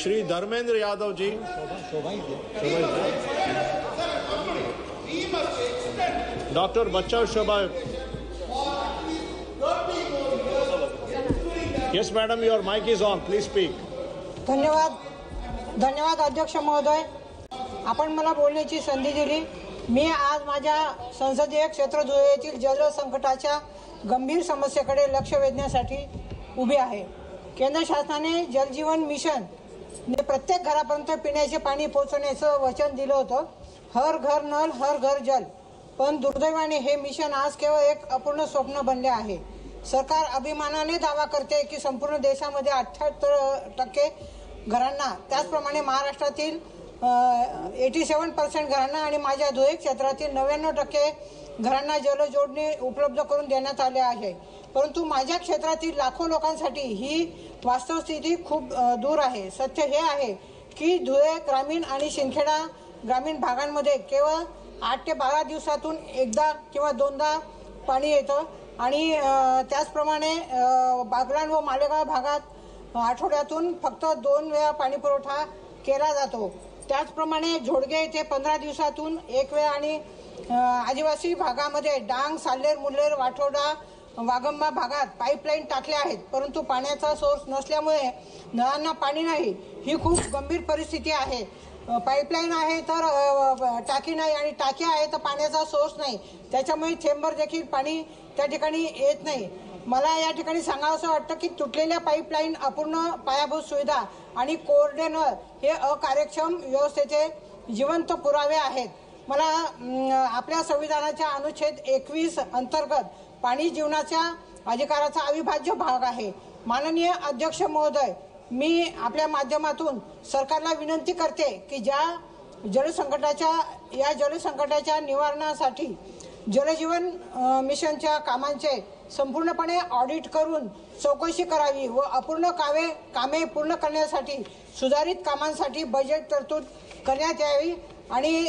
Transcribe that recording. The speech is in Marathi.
Shri Dharmendra Yadav ji. Doctor Bachha Shobha. Yes madam, your mic is on, please speak. धन्यवाद अध्यक्ष महोदय, आपण मला बोलण्याची संधी दिली। मी आज माझ्या संसदीय क्षेत्र धुळे येथील जल संकटाच्या गंभीर समस्येकडे लक्ष वेधण्यासाठी उभी आहे। केंद्र शासनाने जल जीवन मिशन ने प्रत्येक घरापर्यंत पिण्याचे पाणी पोहोचवण्याचं वचन दिलं होतं, हर घर नल हर घर जल। पण दुर्दैवाने हे मिशन आज केवळ एक अपूर्ण स्वप्न बनले आहे। सरकार अभिमानाने दावा करते की संपूर्ण देशामध्ये 78% घरांना, त्याचप्रमाणे महाराष्ट्रातील 87% घरांना आणि माझ्या धुळे क्षेत्रातील 99% घरांना जल जोडणी उपलब्ध करून देण्यात आले आहे। परंतु माझ्या क्षेत्रातील लाखो लोकांसाठी ही वास्तव स्थिती खूप दूर आहे। सत्य हे आहे की धुळे ग्रामीण आणि शिंदखेडा ग्रामीण भागांमध्ये केवळ 8 ते 12 दिवसातून एकदा किंवा दोनदा पाणी येतं आणि त्याचप्रमाणे बागलाण व मालेगाव भागात आठवड्यातून फक्त 2 वेळा पाणी पुरवठा केला जातो। त्याचप्रमाणे झोडगे येथे 15 दिवसातून 1 वेळा आणि आदिवासी भागामध्ये डांग, साल्हेर, मुल्हेर, वाठोडा, वागंबा भागात पाईपलाईन टाकल्या आहेत, परंतु पाण्याचा सोर्स नसल्यामुळे नळांना पाणी नाही। ही खूप गंभीर परिस्थिती आहे। पाईपलाईन आहे तर टाकी नाही आणि टाकी आहे तर पाण्याचा सोर्स नाही, त्याच्यामुळे थेंबर देखील पाणी त्या ठिकाणी येत नाही। मला या ठिकाणी सांगावंसं वाटतं की तुटलेल्या पाईपलाईन, अपूर्ण पायाभूत सुविधा आणि कोरडे नळ हे अकार्यक्षम व्यवस्थेचे जिवंत पुरावे आहेत। मला आपल्या संविधानाच्या अनुच्छेद 21 अंतर्गत पाणी जीवनाच्या अधिकाराचा अविभाज्य भाग आहे। माननीय अध्यक्ष महोदय, मी आपल्या माध्यमातून सरकारला विनंती करते की जलसंकटाच्या निवारणासाठी जलजीवन मिशनच्या कामांचे संपूर्णपणे ऑडिट करून चौकशी करावी व अपूर्ण कामे पूर्ण करण्यासाठी सुधारित कामांसाठी बजेट तरतूद करण्यात यावी आणि